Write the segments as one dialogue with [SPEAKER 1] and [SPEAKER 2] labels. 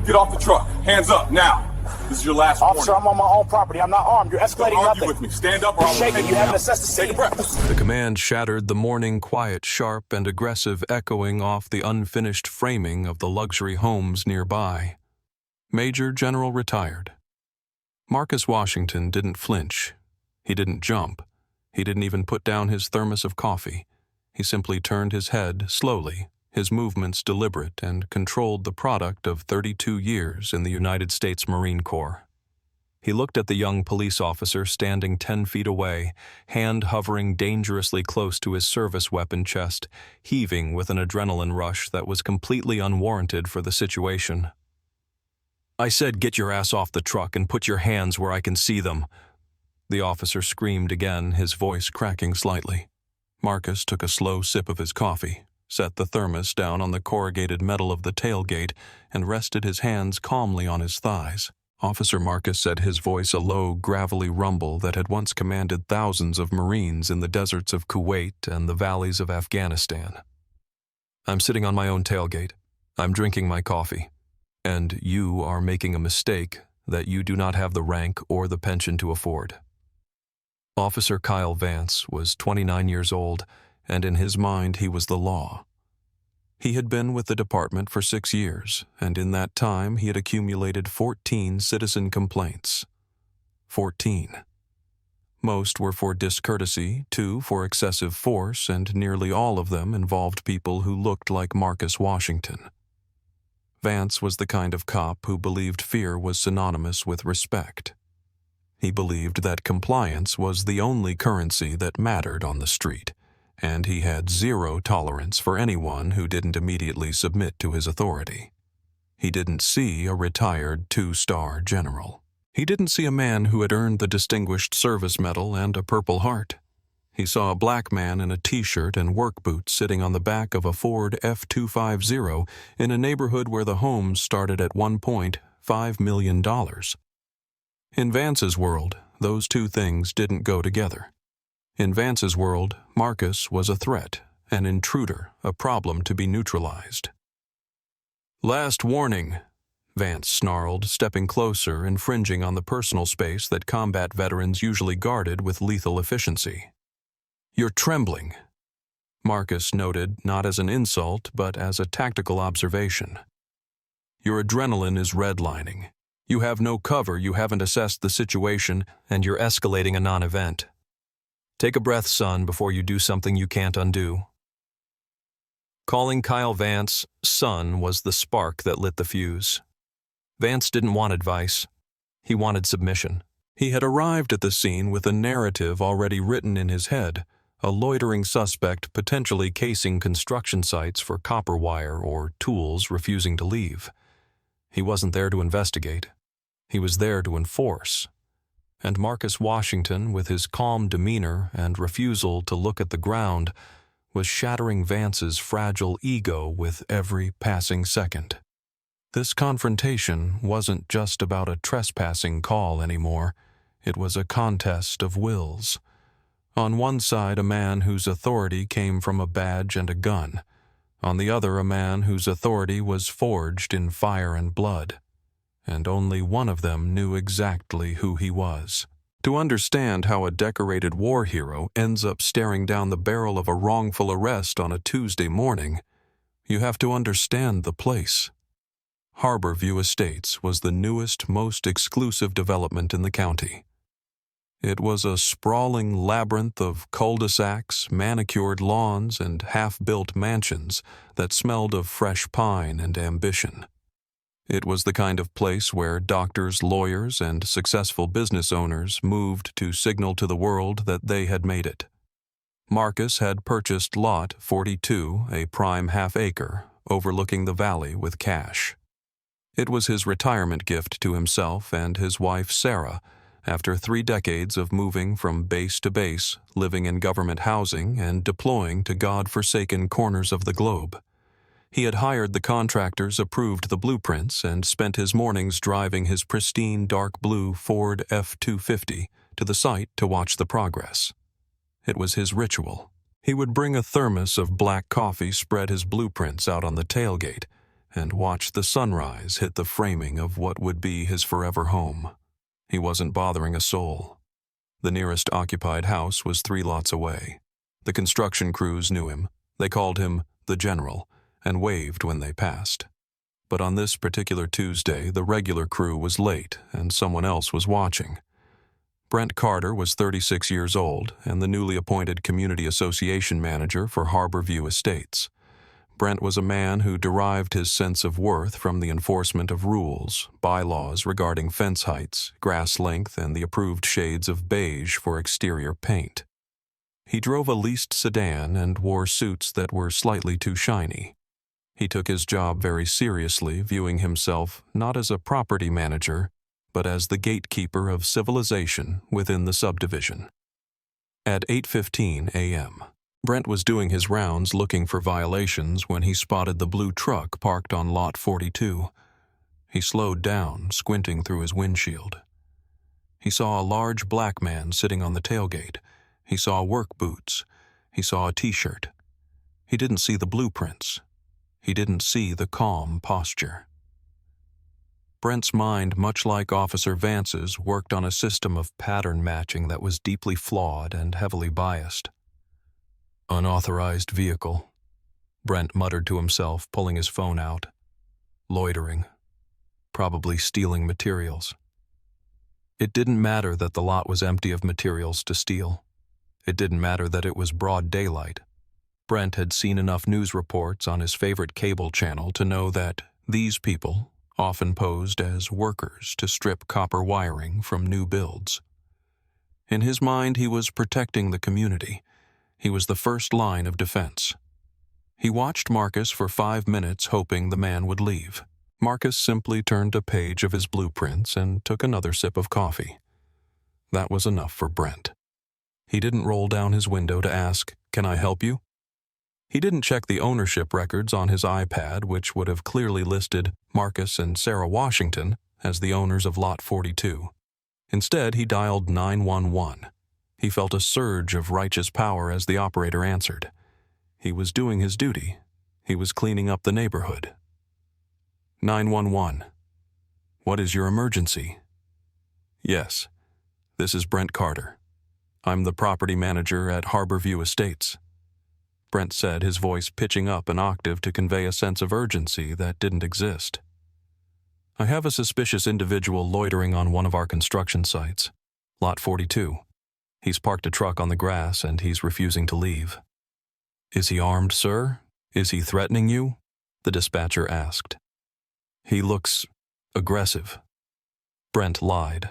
[SPEAKER 1] Get off the truck. Hands up, now. This is your last
[SPEAKER 2] Officer,
[SPEAKER 1] warning.
[SPEAKER 2] I'm on my own property. I'm not armed. You're escalating
[SPEAKER 1] Don't argue
[SPEAKER 2] nothing.
[SPEAKER 1] with me. Stand up or I'll
[SPEAKER 2] Shaking.
[SPEAKER 1] take
[SPEAKER 2] You haven't
[SPEAKER 1] out.
[SPEAKER 2] assessed the scene.
[SPEAKER 1] Take a breath.
[SPEAKER 3] The command shattered the morning quiet, sharp and aggressive echoing off the unfinished framing of the luxury homes nearby. Major General retired. Marcus Washington didn't flinch. He didn't jump. He didn't even put down his thermos of coffee. He simply turned his head slowly, his movements deliberate, and controlled the product of 32 years in the United States Marine Corps. He looked at the young police officer standing 10 feet away, hand hovering dangerously close to his service weapon chest, heaving with an adrenaline rush that was completely unwarranted for the situation. "I said get your ass off the truck and put your hands where I can see them," the officer screamed again, his voice cracking slightly. Marcus took a slow sip of his coffee, set the thermos down on the corrugated metal of the tailgate, and rested his hands calmly on his thighs. Officer Marcus said, his voice a low, gravelly rumble that had once commanded thousands of Marines in the deserts of Kuwait and the valleys of Afghanistan. "I'm sitting on my own tailgate. I'm drinking my coffee. And you are making a mistake that you do not have the rank or the pension to afford." Officer Kyle Vance was 29 years old, and in his mind he was the law. He had been with the department for 6 years, and in that time he had accumulated 14 citizen complaints. 14. Most were for discourtesy, 2 for excessive force, and nearly all of them involved people who looked like Marcus Washington. Vance was the kind of cop who believed fear was synonymous with respect. He believed that compliance was the only currency that mattered on the street, and he had zero tolerance for anyone who didn't immediately submit to his authority. He didn't see a retired 2-star general. He didn't see a man who had earned the Distinguished Service Medal and a Purple Heart. He saw a black man in a t-shirt and work boots sitting on the back of a Ford F-250 in a neighborhood where the homes started at $1.5 million. In Vance's world, those two things didn't go together. In Vance's world, Marcus was a threat, an intruder, a problem to be neutralized. "Last warning," Vance snarled, stepping closer, infringing on the personal space that combat veterans usually guarded with lethal efficiency. "You're trembling," Marcus noted, not as an insult, but as a tactical observation. "Your adrenaline is redlining. You have no cover, you haven't assessed the situation, and you're escalating a non-event. Take a breath, son, before you do something you can't undo." Calling Kyle Vance son was the spark that lit the fuse. Vance didn't want advice. He wanted submission. He had arrived at the scene with a narrative already written in his head, a loitering suspect potentially casing construction sites for copper wire or tools refusing to leave. He wasn't there to investigate. He was there to enforce. And Marcus Washington, with his calm demeanor and refusal to look at the ground, was shattering Vance's fragile ego with every passing second. This confrontation wasn't just about a trespassing call anymore. It was a contest of wills. On one side, a man whose authority came from a badge and a gun. On the other, a man whose authority was forged in fire and blood. And only one of them knew exactly who he was. To understand how a decorated war hero ends up staring down the barrel of a wrongful arrest on a Tuesday morning, you have to understand the place. Harborview Estates was the newest, most exclusive development in the county. It was a sprawling labyrinth of cul-de-sacs, manicured lawns, and half-built mansions that smelled of fresh pine and ambition. It was the kind of place where doctors, lawyers, and successful business owners moved to signal to the world that they had made it. Marcus had purchased Lot 42, a prime half-acre, overlooking the valley with cash. It was his retirement gift to himself and his wife Sarah, after 3 decades of moving from base to base, living in government housing, and deploying to God-forsaken corners of the globe. He had hired the contractors, approved the blueprints, and spent his mornings driving his pristine dark blue Ford F-250 to the site to watch the progress. It was his ritual. He would bring a thermos of black coffee, spread his blueprints out on the tailgate, and watched the sunrise hit the framing of what would be his forever home. He wasn't bothering a soul. The nearest occupied house was 3 lots away. The construction crews knew him. They called him the General and waved when they passed. But on this particular Tuesday, the regular crew was late and someone else was watching. Brent Carter was 36 years old and the newly appointed Community Association Manager for Harborview Estates. Brent was a man who derived his sense of worth from the enforcement of rules, bylaws regarding fence heights, grass length, and the approved shades of beige for exterior paint. He drove a leased sedan and wore suits that were slightly too shiny. He took his job very seriously, viewing himself not as a property manager, but as the gatekeeper of civilization within the subdivision. At 8:15 a.m., Brent was doing his rounds looking for violations when he spotted the blue truck parked on Lot 42. He slowed down, squinting through his windshield. He saw a large black man sitting on the tailgate. He saw work boots. He saw a t-shirt. He didn't see the blueprints. He didn't see the calm posture. Brent's mind, much like Officer Vance's, worked on a system of pattern matching that was deeply flawed and heavily biased. Unauthorized vehicle, Brent muttered to himself, pulling his phone out. Loitering. Probably stealing materials. It didn't matter that the lot was empty of materials to steal. It didn't matter that it was broad daylight. Brent had seen enough news reports on his favorite cable channel to know that these people often posed as workers to strip copper wiring from new builds. In his mind, he was protecting the community. He was the first line of defense. He watched Marcus for 5 minutes, hoping the man would leave. Marcus simply turned a page of his blueprints and took another sip of coffee. That was enough for Brent. He didn't roll down his window to ask, "Can I help you?" He didn't check the ownership records on his iPad, which would have clearly listed Marcus and Sarah Washington as the owners of Lot 42. Instead, he dialed 911. He felt a surge of righteous power as the operator answered. He was doing his duty. He was cleaning up the neighborhood. 911. What is your emergency? Yes, this is Brent Carter. I'm the property manager at Harborview Estates. Brent said, his voice pitching up an octave to convey a sense of urgency that didn't exist. I have a suspicious individual loitering on one of our construction sites, Lot 42. He's parked a truck on the grass and he's refusing to leave. Is he armed, sir? Is he threatening you? The dispatcher asked. He looks aggressive. Brent lied.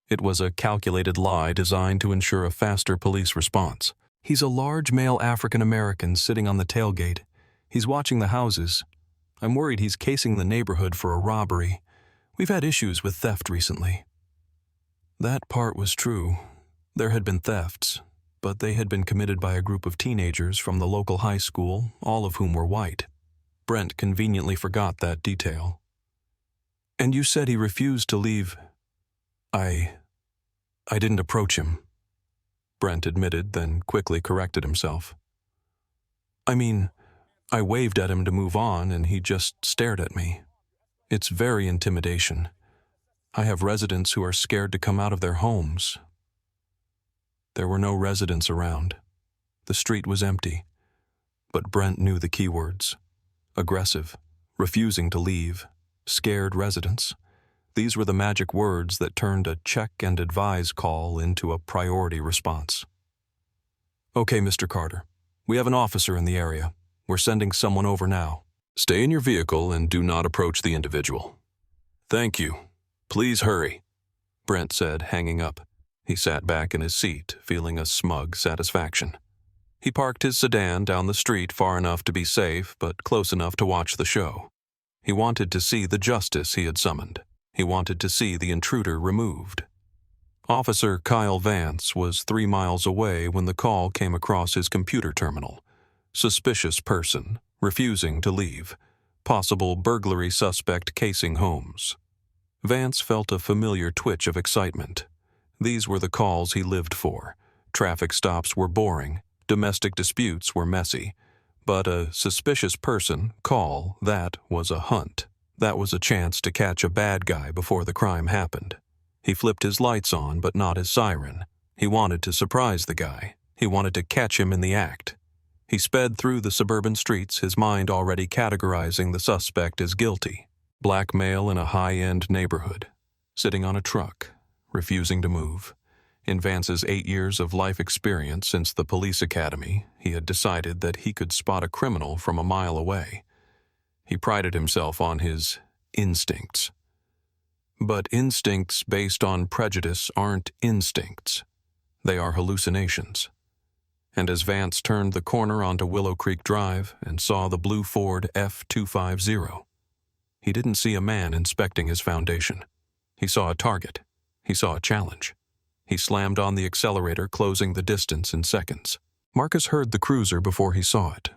[SPEAKER 3] It was a calculated lie designed to ensure a faster police response. He's a large male African-American sitting on the tailgate. He's watching the houses. I'm worried he's casing the neighborhood for a robbery. We've had issues with theft recently. That part was true. There had been thefts, but they had been committed by a group of teenagers from the local high school, all of whom were white. Brent conveniently forgot that detail. And you said he refused to leave. I didn't approach him. Brent admitted, then quickly corrected himself. I mean, I waved at him to move on and he just stared at me. It's very intimidation. I have residents who are scared to come out of their homes. There were no residents around. The street was empty. But Brent knew the keywords. Aggressive, refusing to leave, scared residents. These were the magic words that turned a check and advise call into a priority response. Okay, Mr. Carter. We have an officer in the area. We're sending someone over now. Stay in your vehicle and do not approach the individual. Thank you. Please hurry, Brent said, hanging up. He sat back in his seat, feeling a smug satisfaction. He parked his sedan down the street far enough to be safe, but close enough to watch the show. He wanted to see the justice he had summoned. He wanted to see the intruder removed. Officer Kyle Vance was 3 miles away when the call came across his computer terminal. Suspicious person, refusing to leave. Possible burglary suspect casing homes. Vance felt a familiar twitch of excitement. These were the calls he lived for. Traffic stops were boring. Domestic disputes were messy. But a suspicious person call, that was a hunt. That was a chance to catch a bad guy before the crime happened. He flipped his lights on, but not his siren. He wanted to surprise the guy. He wanted to catch him in the act. He sped through the suburban streets, his mind already categorizing the suspect as guilty. Black male in a high-end neighborhood, sitting on a truck, refusing to move. In Vance's 8 years of life experience since the police academy, he had decided that he could spot a criminal from a mile away. He prided himself on his instincts. But instincts based on prejudice aren't instincts. They are hallucinations. And as Vance turned the corner onto Willow Creek Drive and saw the blue Ford F-250, he didn't see a man inspecting his foundation. He saw a target. He saw a challenge. He slammed on the accelerator, closing the distance in seconds. Marcus heard the cruiser before he saw it.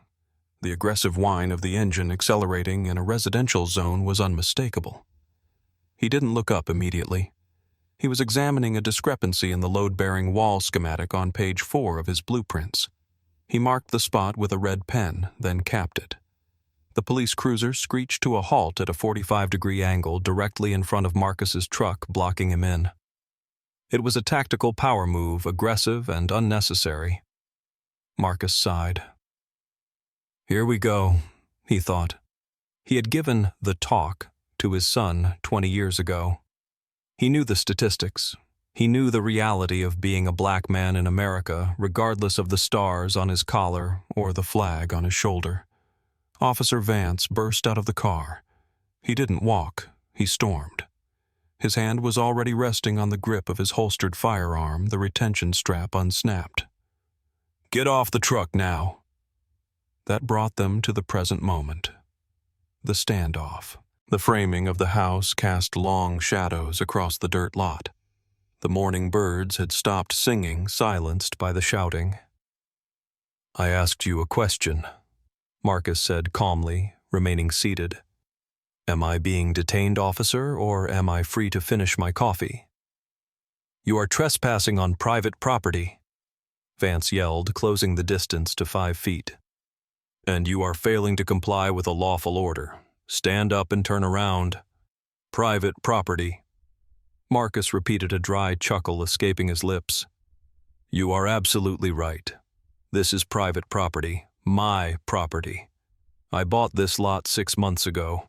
[SPEAKER 3] The aggressive whine of the engine accelerating in a residential zone was unmistakable. He didn't look up immediately. He was examining a discrepancy in the load-bearing wall schematic on page 4 of his blueprints. He marked the spot with a red pen, then capped it. The police cruiser screeched to a halt at a 45-degree angle directly in front of Marcus's truck, blocking him in. It was a tactical power move, aggressive and unnecessary. Marcus sighed. Here we go, he thought. He had given the talk to his son 20 years ago. He knew the statistics. He knew the reality of being a black man in America, regardless of the stars on his collar or the flag on his shoulder. Officer Vance burst out of the car. He didn't walk, he stormed. His hand was already resting on the grip of his holstered firearm, the retention strap unsnapped. "Get off the truck now." That brought them to the present moment. The standoff. The framing of the house cast long shadows across the dirt lot. The morning birds had stopped singing, silenced by the shouting. "I asked you a question," Marcus said calmly, remaining seated. "Am I being detained, officer, or am I free to finish my coffee?" "You are trespassing on private property," Vance yelled, closing the distance to 5 feet. "And you are failing to comply with a lawful order. Stand up and turn around." "Private property." Marcus repeated, a dry chuckle escaping his lips. "You are absolutely right. This is private property, my property. I bought this lot 6 months ago.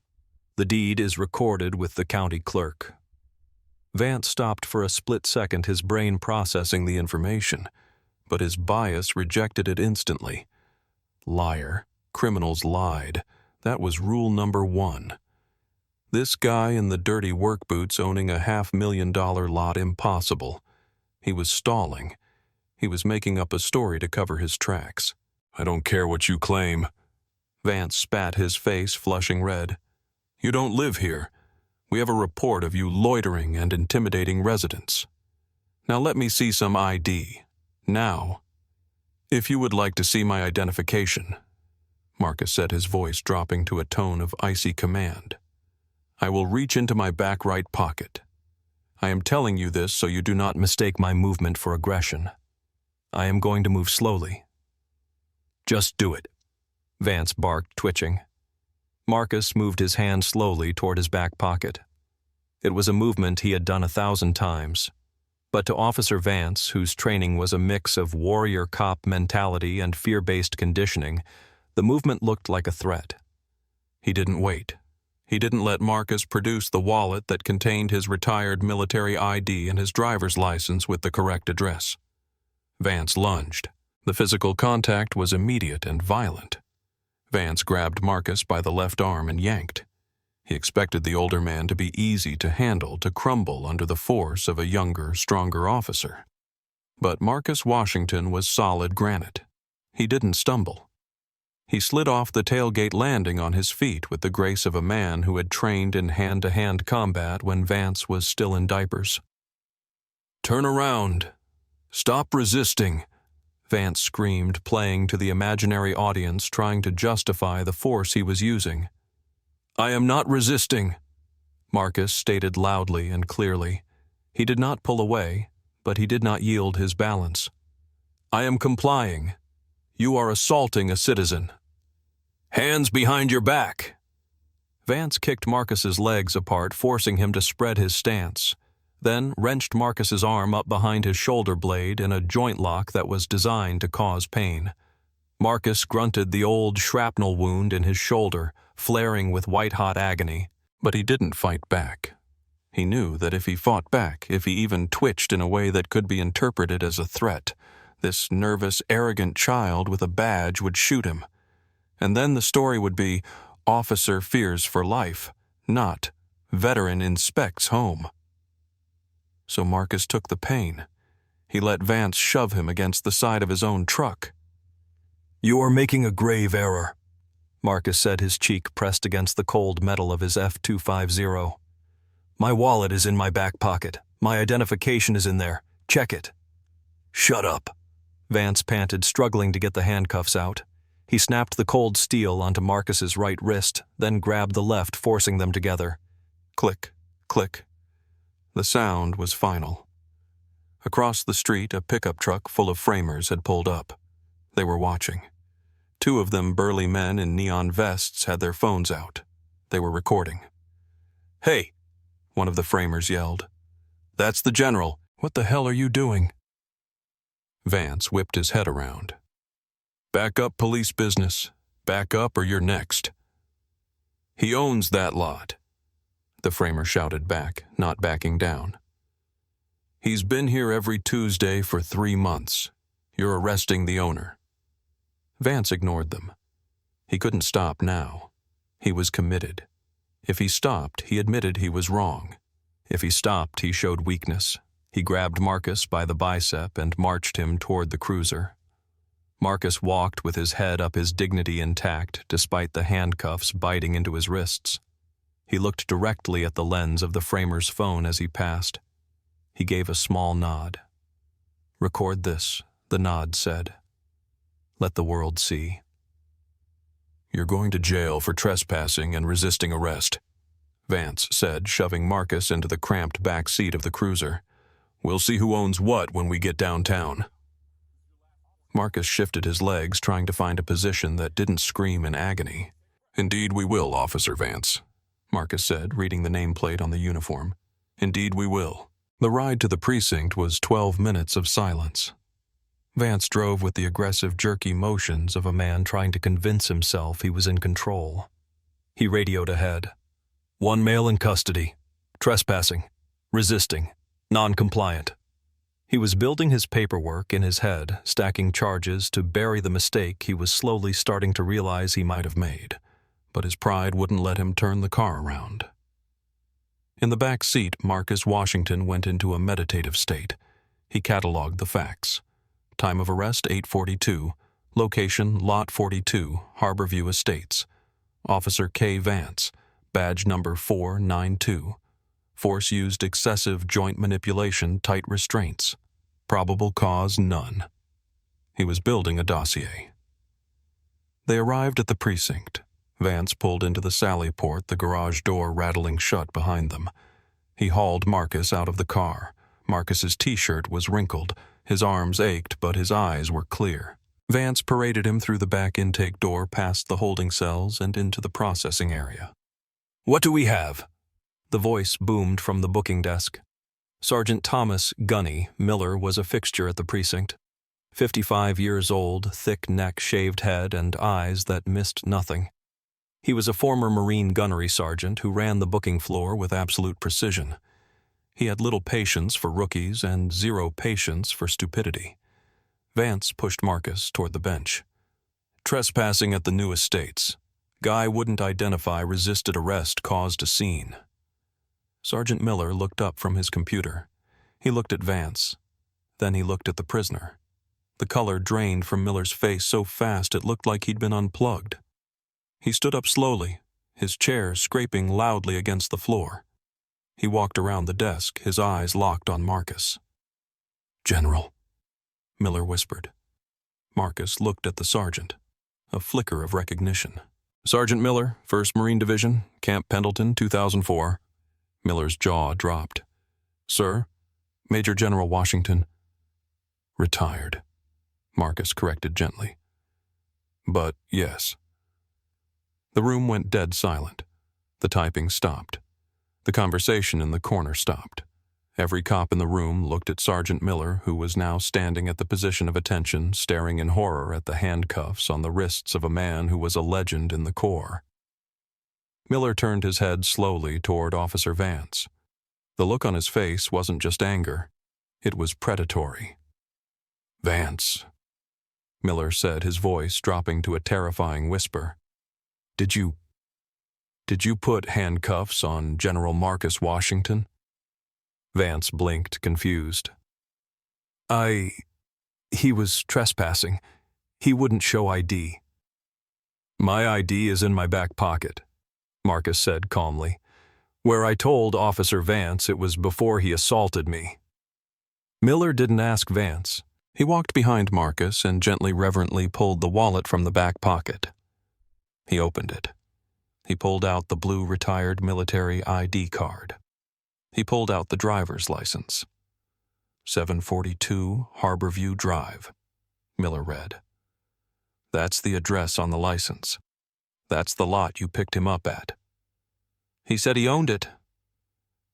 [SPEAKER 3] The deed is recorded with the county clerk." Vance stopped for a split second, his brain processing the information, but his bias rejected it instantly. Liar. Criminals lied. That was rule number 1. This guy in the dirty work boots owning a $500,000 lot, impossible. He was stalling. He was making up a story to cover his tracks. "I don't care what you claim." Vance spat, his face flushing red. "You don't live here. We have a report of you loitering and intimidating residents. Now let me see some ID. Now. If you would like to see my identification," Marcus said, his voice dropping to a tone of icy command, "I will reach into my back right pocket. I am telling you this so you do not mistake my movement for aggression. I am going to move slowly." "Just do it," Vance barked, twitching. Marcus moved his hand slowly toward his back pocket. It was a movement he had done 1,000 times. But to Officer Vance, whose training was a mix of warrior cop mentality and fear-based conditioning, the movement looked like a threat. He didn't wait. He didn't let Marcus produce the wallet that contained his retired military ID and his driver's license with the correct address. Vance lunged. The physical contact was immediate and violent. Vance grabbed Marcus by the left arm and yanked. He expected the older man to be easy to handle, to crumble under the force of a younger, stronger officer. But Marcus Washington was solid granite. He didn't stumble. He slid off the tailgate landing on his feet with the grace of a man who had trained in hand-to-hand combat when Vance was still in diapers. "Turn around. Stop resisting," Vance screamed, playing to the imaginary audience, trying to justify the force he was using. "I am not resisting," Marcus stated loudly and clearly. He did not pull away, but he did not yield his balance. "I am complying. You are assaulting a citizen." Hands behind your back. Vance kicked Marcus's legs apart, forcing him to spread his stance, then wrenched Marcus's arm up behind his shoulder blade in a joint lock that was designed to cause pain. Marcus grunted the old shrapnel wound in his shoulder, flaring with white-hot agony, but he didn't fight back. He knew that if he fought back, if he even twitched in a way that could be interpreted as a threat, this nervous, arrogant child with a badge would shoot him. And then the story would be, officer fears for life, not veteran inspects home. So Marcus took the pain. He let Vance shove him against the side of his own truck. "You are making a grave error," Marcus said, his cheek pressed against the cold metal of his F-250. "My wallet is in my back pocket. My identification is in there. Check it." "Shut up," Vance panted, struggling to get the handcuffs out. He snapped the cold steel onto Marcus's right wrist, then grabbed the left, forcing them together. Click, click. The sound was final. Across the street, a pickup truck full of framers had pulled up. They were watching. Two of them, burly men in neon vests, had their phones out. They were recording. "Hey," one of the framers yelled. "That's the general. What the hell are you doing?" Vance whipped his head around. "Back up, police business. Back up or you're next." "He owns that lot," the framer shouted back, not backing down. "He's been here every Tuesday for 3 months. You're arresting the owner." Vance ignored them. He couldn't stop now. He was committed. If he stopped, he admitted he was wrong. If he stopped, he showed weakness. He grabbed Marcus by the bicep and marched him toward the cruiser. Marcus walked with his head up, his dignity intact, despite the handcuffs biting into his wrists. He looked directly at the lens of the framer's phone as he passed. He gave a small nod. "Record this," the nod said. "Let the world see." "You're going to jail for trespassing and resisting arrest," Vance said, shoving Marcus into the cramped back seat of the cruiser. "We'll see who owns what when we get downtown." Marcus shifted his legs, trying to find a position that didn't scream in agony. "Indeed we will, Officer Vance," Marcus said, reading the nameplate on the uniform. "Indeed we will." The ride to the precinct was 12 minutes of silence. Vance drove with the aggressive, jerky motions of a man trying to convince himself he was in control. He radioed ahead. "1 male in custody. Trespassing. Resisting. Non-compliant." He was building his paperwork in his head, stacking charges to bury the mistake he was slowly starting to realize he might have made, but his pride wouldn't let him turn the car around. In the back seat, Marcus Washington went into a meditative state. He cataloged the facts. Time of arrest, 8:42. Location, Lot 42, Harborview Estates. Officer K. Vance, badge number 492. Force used excessive joint manipulation, tight restraints. Probable cause, none. He was building a dossier. They arrived at the precinct. Vance pulled into the sally port, the garage door rattling shut behind them. He hauled Marcus out of the car. Marcus's t-shirt was wrinkled. His arms ached, but his eyes were clear. Vance paraded him through the back intake door, past the holding cells, and into the processing area. "What do we have?" The voice boomed from the booking desk. Sergeant Thomas "Gunny" Miller was a fixture at the precinct. 55 years old, thick neck, shaved head, and eyes that missed nothing. He was a former Marine gunnery sergeant who ran the booking floor with absolute precision. He had little patience for rookies and zero patience for stupidity. Vance pushed Marcus toward the bench. "Trespassing at the new estates. Guy wouldn't identify, resisted arrest, caused a scene." Sergeant Miller looked up from his computer. He looked at Vance. Then he looked at the prisoner. The color drained from Miller's face so fast it looked like he'd been unplugged. He stood up slowly, his chair scraping loudly against the floor. He walked around the desk, his eyes locked on Marcus. "General," Miller whispered. Marcus looked at the sergeant. A flicker of recognition. "Sergeant Miller, 1st Marine Division, Camp Pendleton, 2004. Miller's jaw dropped. "Sir?" "Major General Washington." "Retired," Marcus corrected gently. "But yes." The room went dead silent. The typing stopped. The conversation in the corner stopped. Every cop in the room looked at Sergeant Miller, who was now standing at the position of attention, staring in horror at the handcuffs on the wrists of a man who was a legend in the Corps. Miller turned his head slowly toward Officer Vance. The look on his face wasn't just anger. It was predatory. "Vance," Miller said, his voice dropping to a terrifying whisper. Did you put handcuffs on General Marcus Washington?" Vance blinked, confused. He was trespassing. He wouldn't show ID." "My ID is in my back pocket," Marcus said calmly. "Where I told Officer Vance it was before he assaulted me." Miller didn't ask Vance. He walked behind Marcus and gently, reverently pulled the wallet from the back pocket. He opened it. He pulled out the blue retired military ID card. He pulled out the driver's license. 742 Harborview Drive, Miller read. "That's the address on the license. That's the lot you picked him up at." "He said he owned it."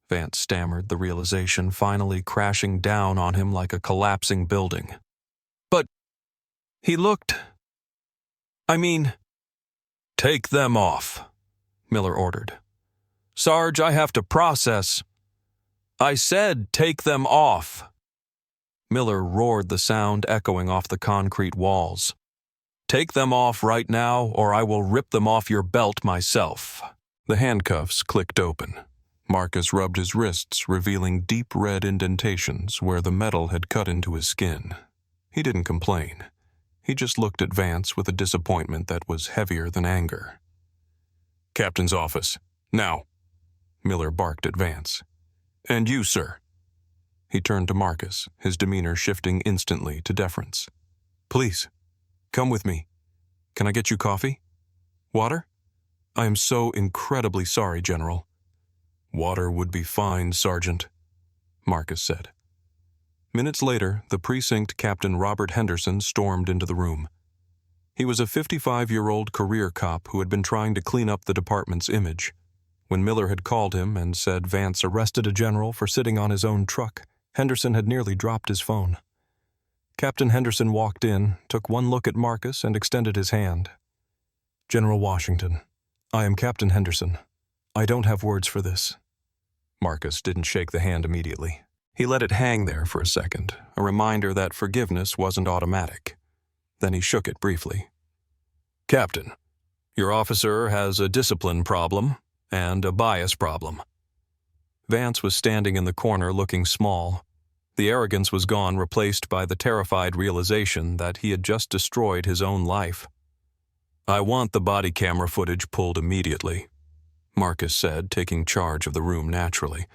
[SPEAKER 3] Vance stammered, the realization finally crashing down on him like a collapsing building. "But he looked... "Take them off," Miller ordered. "Sarge, I have to process." "I said take them off." Miller roared, the sound echoing off the concrete walls. "Take them off right now, or I will rip them off your belt myself." The handcuffs clicked open. Marcus rubbed his wrists, revealing deep red indentations where the metal had cut into his skin. He didn't complain. He just looked at Vance with a disappointment that was heavier than anger. "Captain's office. Now," Miller barked at Vance. "And you, sir." He turned to Marcus, his demeanor shifting instantly to deference. "Please, come with me. Can I get you coffee? Water? I am so incredibly sorry, General." "Water would be fine, Sergeant," Marcus said. Minutes later, the precinct Captain Robert Henderson stormed into the room. He was a 55-year-old career cop who had been trying to clean up the department's image. When Miller had called him and said Vance arrested a general for sitting on his own truck, Henderson had nearly dropped his phone. Captain Henderson walked in, took one look at Marcus, and extended his hand. "General Washington, I am Captain Henderson. I don't have words for this." Marcus didn't shake the hand immediately. He let it hang there for a second, a reminder that forgiveness wasn't automatic. Then he shook it briefly. "Captain, your officer has a discipline problem and a bias problem." Vance was standing in the corner looking small. The arrogance was gone, replaced by the terrified realization that he had just destroyed his own life. "I want the body camera footage pulled immediately," Marcus said, taking charge of the room naturally.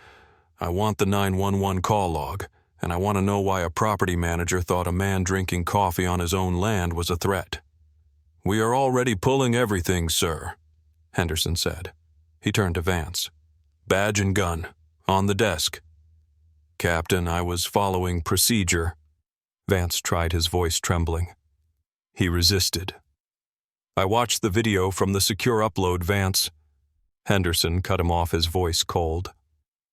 [SPEAKER 3] "I want the 911 call log, and I want to know why a property manager thought a man drinking coffee on his own land was a threat." "We are already pulling everything, sir," Henderson said. He turned to Vance. "Badge and gun, on the desk." "Captain, I was following procedure." Vance tried, his voice trembling. "He resisted." "I watched the video from the secure upload, Vance." Henderson cut him off, his voice cold.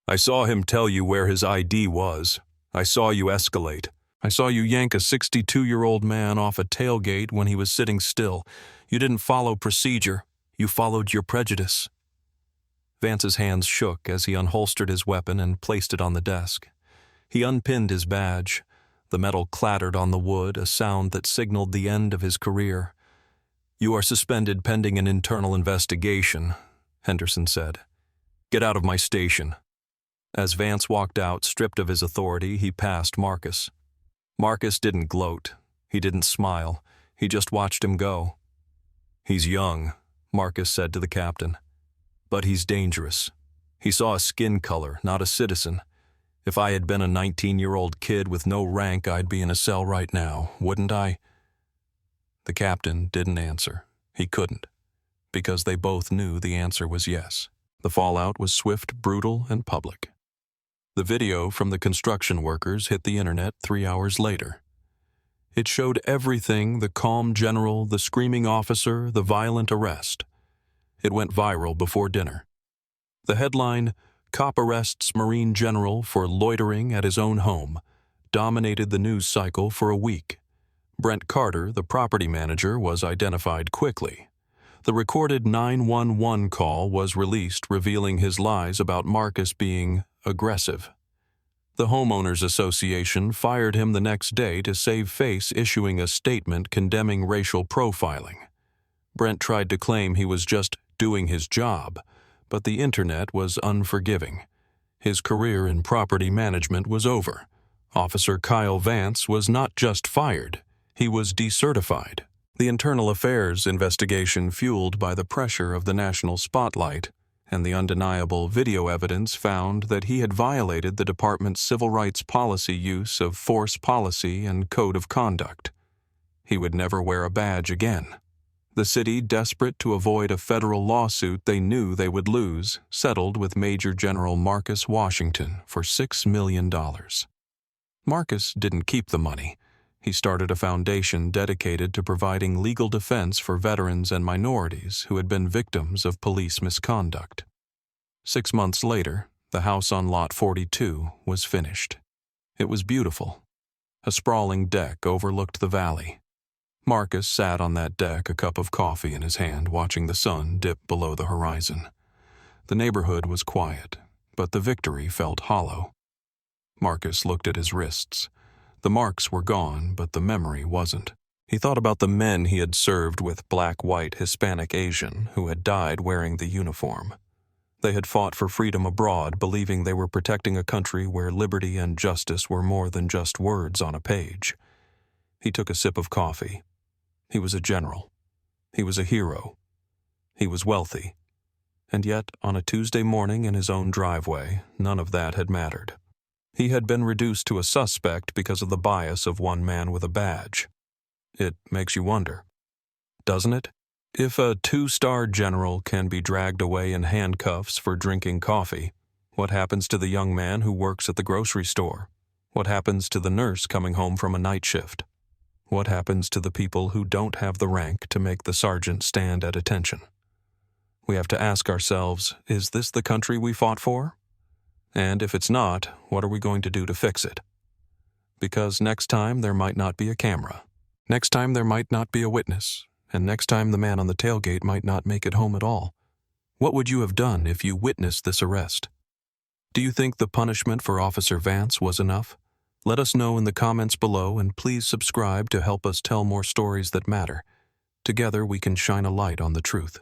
[SPEAKER 3] "I saw him tell you where his ID was. I saw you escalate. I saw you yank a 62-year-old man off a tailgate when he was sitting still. You didn't follow procedure. You followed your prejudice." Vance's hands shook as he unholstered his weapon and placed it on the desk. He unpinned his badge. The metal clattered on the wood, a sound that signaled the end of his career. "You are suspended pending an internal investigation," Henderson said. "Get out of my station." As Vance walked out, stripped of his authority, he passed Marcus. Marcus didn't gloat. He didn't smile. He just watched him go. "He's young," Marcus said to the captain. "But he's dangerous. He saw a skin color, not a citizen. If I had been a 19-year-old kid with no rank, I'd be in a cell right now, wouldn't I?" The captain didn't answer. He couldn't, because they both knew the answer was yes. The fallout was swift, brutal, and public. The video from the construction workers hit the internet 3 hours later. It showed everything: the calm general, the screaming officer, the violent arrest. It went viral before dinner. The headline, "Cop Arrests Marine General for Loitering at His Own Home," dominated the news cycle for a week. Brent Carter, the property manager, was identified quickly. The recorded 911 call was released, revealing his lies about Marcus being aggressive. The Homeowners Association fired him the next day to save face, issuing a statement condemning racial profiling. Brent tried to claim he was just doing his job, but the internet was unforgiving. His career in property management was over. Officer Kyle Vance was not just fired, he was decertified. The internal affairs investigation, fueled by the pressure of the national spotlight and the undeniable video evidence, found that he had violated the department's civil rights policy use of force policy and code of conduct. He would never wear a badge again. The city, desperate to avoid a federal lawsuit they knew they would lose, settled with Major General Marcus Washington for $6 million. Marcus didn't keep the money. He started a foundation dedicated to providing legal defense for veterans and minorities who had been victims of police misconduct. 6 months later, the house on Lot 42 was finished. It was beautiful. A sprawling deck overlooked the valley. Marcus sat on that deck, a cup of coffee in his hand, watching the sun dip below the horizon. The neighborhood was quiet, but the victory felt hollow. Marcus looked at his wrists. The marks were gone, but the memory wasn't. He thought about the men he had served with, black, white, Hispanic, Asian, who had died wearing the uniform. They had fought for freedom abroad, believing they were protecting a country where liberty and justice were more than just words on a page. He took a sip of coffee. He was a general. He was a hero. He was wealthy. And yet, on a Tuesday morning in his own driveway, none of that had mattered. He had been reduced to a suspect because of the bias of one man with a badge. It makes you wonder, doesn't it? If a 2-star general can be dragged away in handcuffs for drinking coffee, what happens to the young man who works at the grocery store? What happens to the nurse coming home from a night shift? What happens to the people who don't have the rank to make the sergeant stand at attention? We have to ask ourselves, is this the country we fought for? And if it's not, what are we going to do to fix it? Because next time there might not be a camera. Next time there might not be a witness. And next time the man on the tailgate might not make it home at all. What would you have done if you witnessed this arrest? Do you think the punishment for Officer Vance was enough? Let us know in the comments below, and please subscribe to help us tell more stories that matter. Together we can shine a light on the truth.